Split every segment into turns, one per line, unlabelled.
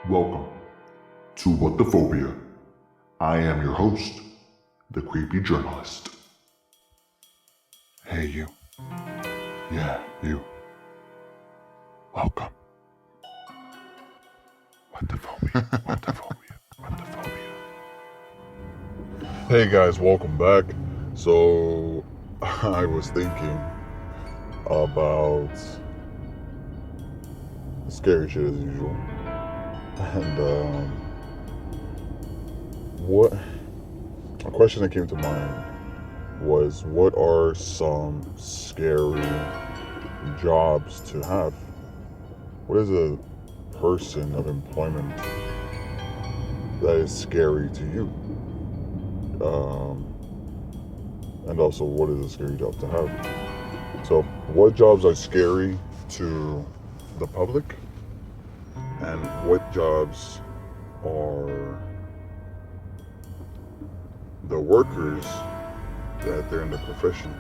Welcome to What the Phobia. I am your host, the creepy journalist. Hey, you. Yeah, you. Welcome. What the phobia? What the phobia? What the phobia? Hey guys, welcome back. So, I was thinking about scary shit as usual. And, what a question that came to mind was, what are some scary jobs to have? What is a person of employment that is scary to you? And also, what is a scary job to have? So, what jobs are scary to the public? And what jobs are the workers that they're in the profession?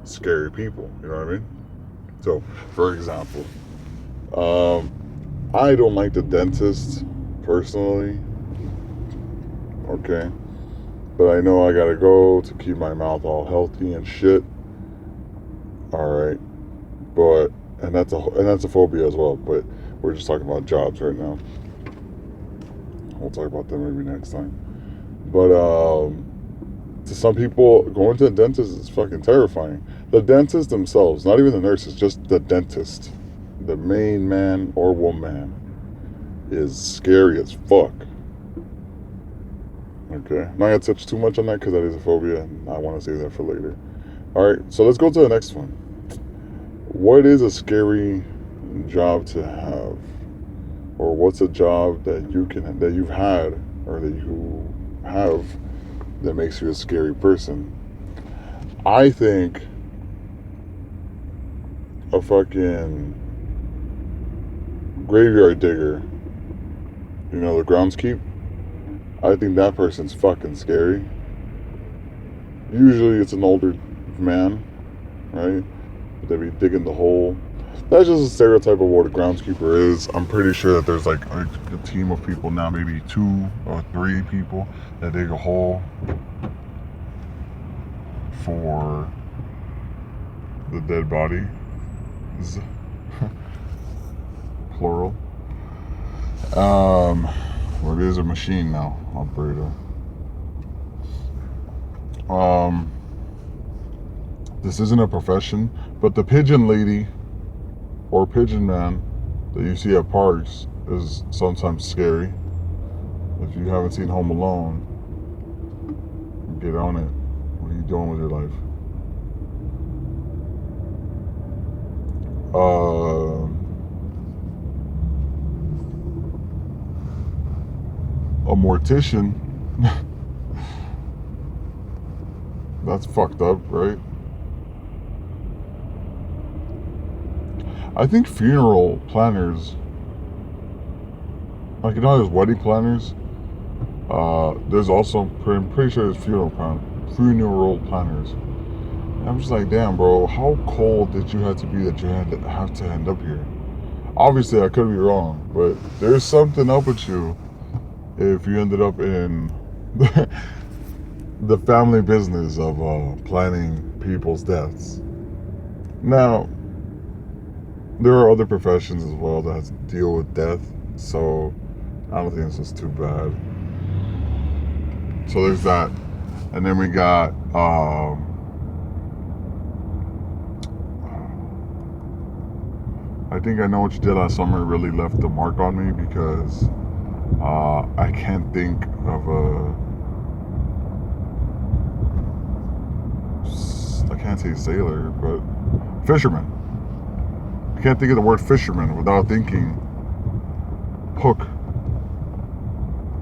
Scary people, you know what I mean? So, for example, I don't like the dentist personally, okay? But I know I gotta go to keep my mouth all healthy and shit. Alright. But, and that's a phobia as well, but we're just talking about jobs right now. We'll talk about them maybe next time. But, to some people, going to the dentist is fucking terrifying. The dentists themselves, not even the nurses, just the dentist, the main man or woman, is scary as fuck. Okay, I'm not gonna touch too much on that because that is a phobia, and I want to save that for later. All right, so let's go to the next one. What is a scary job to have, or what's a job that you've had or that you have that makes you a scary person? I think a fucking graveyard digger, you know, the groundskeeper. I think that person's fucking scary. Usually it's an older man, right? They be digging the hole. That's just a stereotype of what a groundskeeper is. I'm pretty sure that there's like a team of people now, maybe 2 or 3 people that dig a hole for the dead body. Plural. Well, it is a machine now, operator. This isn't a profession, but the pigeon lady or pigeon man that you see at parks is sometimes scary. If you haven't seen Home Alone, get on it. What are you doing with your life? A mortician. That's fucked up, right? I think funeral planners, like, you know, there's wedding planners. There's also, I'm pretty sure there's funeral planners. And I'm just like, damn, bro, how cold did you have to be that you have to end up here? Obviously, I could be wrong, but there's something up with you if you ended up in the family business of planning people's deaths. Now, there are other professions as well that deal with death, so I don't think it's just too bad. So there's that. And then we got I think I Know What You Did Last Summer really left a mark on me because I can't think of I can't say sailor, but fisherman. I can't think of the word fisherman without thinking hook.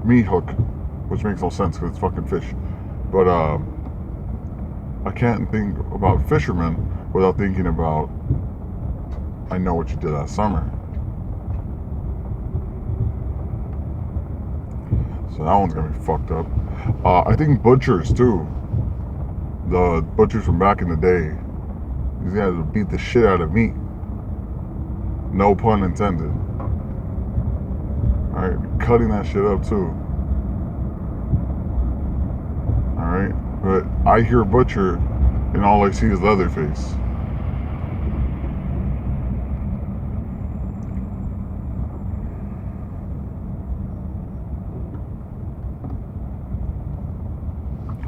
Meat hook, which makes no sense because it's fucking fish. But I can't think about fisherman without thinking about I Know What You Did Last Summer. So that one's gonna be fucked up. I think butchers too. The butchers from back in the day. These guys would beat the shit out of meat. No pun intended. right? Cutting that shit up too. Alright? But I hear butcher and all I see is Leatherface.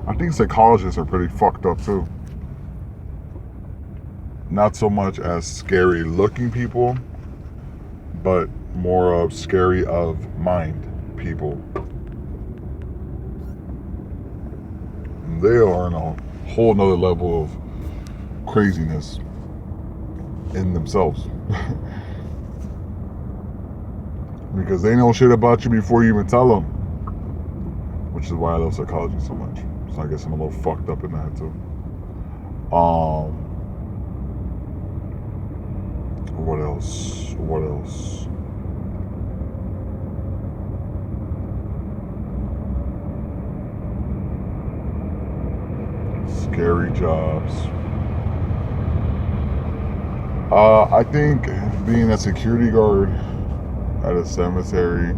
I think psychologists are pretty fucked up too. Not so much as scary looking people, but more of scary of mind people. They are on a whole nother level of craziness in themselves. Because they know shit about you before you even tell them. Which is why I love psychology so much. So I guess I'm a little fucked up in that too. What else? What else? Scary jobs. I think being a security guard at a cemetery,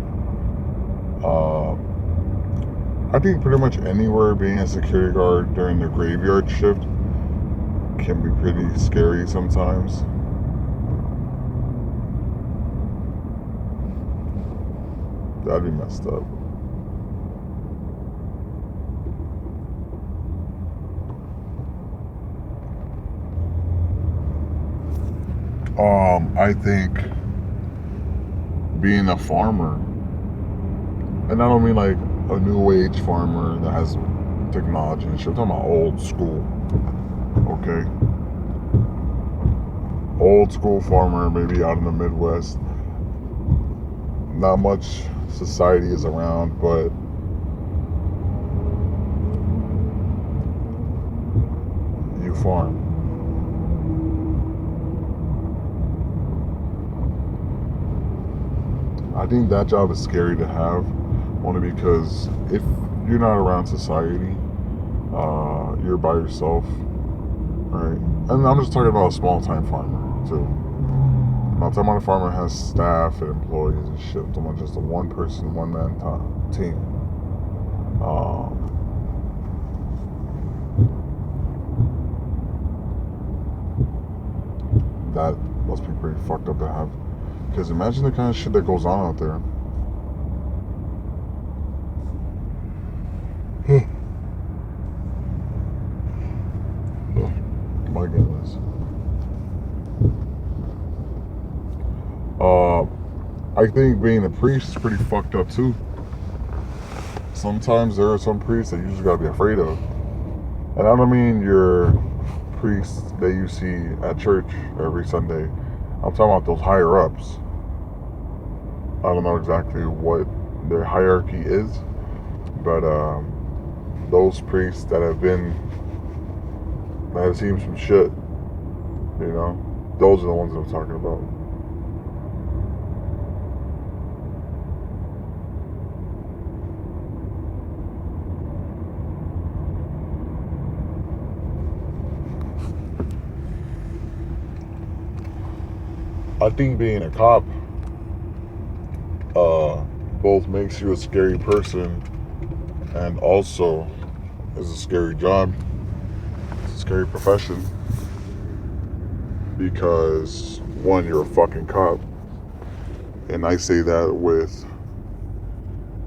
I think pretty much anywhere being a security guard during the graveyard shift can be pretty scary sometimes. That'd be messed up. I think being a farmer, and I don't mean like a new age farmer that has technology and shit. I'm talking about old school. Okay? Old school farmer, maybe out in the Midwest. Not much society is around, but you farm. I think that job is scary to have, only because if you're not around society, you're by yourself, right? And I'm just talking about a small time farmer too. I'm not talking about a farmer has staff and employees and shit. I'm talking about just a one person, one man team. That must be pretty fucked up to have. Because imagine the kind of shit that goes on out there. Oh, my goodness. I think being a priest is pretty fucked up too. Sometimes there are some priests that you just gotta be afraid of. And I don't mean your priests that you see at church every Sunday. I'm talking about those higher ups. I don't know exactly what their hierarchy is, but those priests that have seen some shit, you know, those are the ones that I'm talking about. I think being a cop both makes you a scary person and also is a scary job. It's a scary profession because, one, you're a fucking cop, and I say that with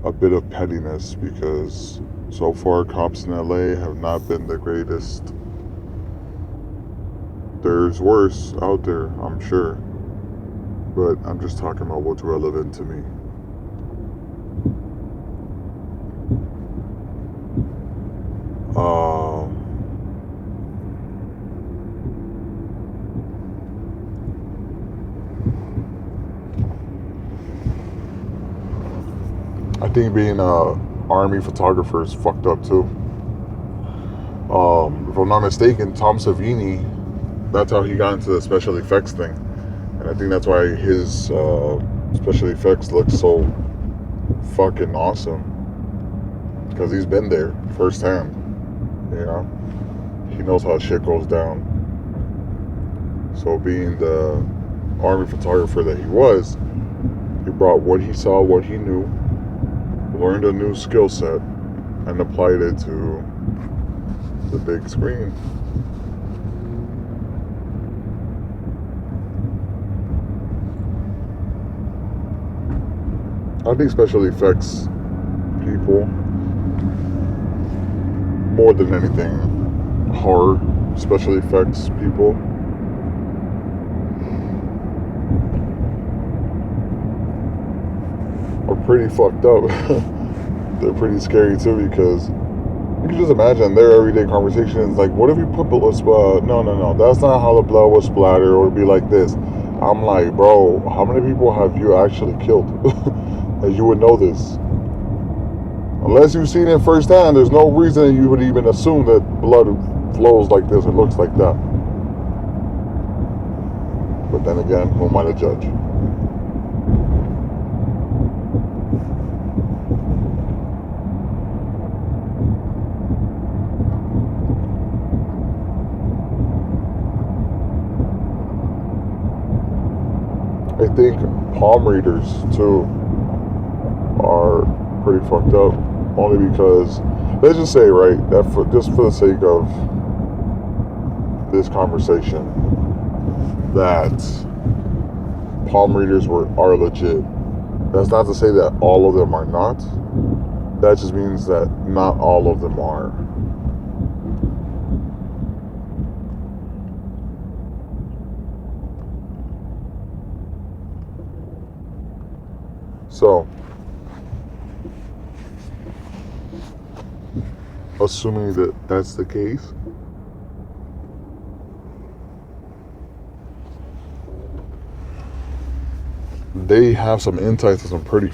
a bit of pettiness because so far cops in LA have not been the greatest. There's worse out there, I'm sure, but I'm just talking about what's relevant to me. I think being an army photographer is fucked up too. If I'm not mistaken, Tom Savini, that's how he got into the special effects thing. And I think that's why his special effects look so fucking awesome. Because he's been there firsthand. You know? He knows how shit goes down. So being the army photographer that he was, He brought what he saw, what he knew, learned a new skill set, and applied it to the big screen. I think special effects people, more than anything, horror special effects people, are pretty fucked up. They're pretty scary too, because you can just imagine their everyday conversations. Like, what if we put no, that's not how the blood was splattered, or it'd be like this. I'm like, bro, how many people have you actually killed? That you would know this. Unless you've seen it firsthand, there's no reason you would even assume that blood flows like this, it looks like that. But then again, who am I to judge? I think palm readers too are pretty fucked up, only because, let's just say, right, that just for the sake of this conversation, that palm readers are legit. That's not to say that all of them are not. That just means that not all of them are. So, assuming that that's the case, they have some insights to some pretty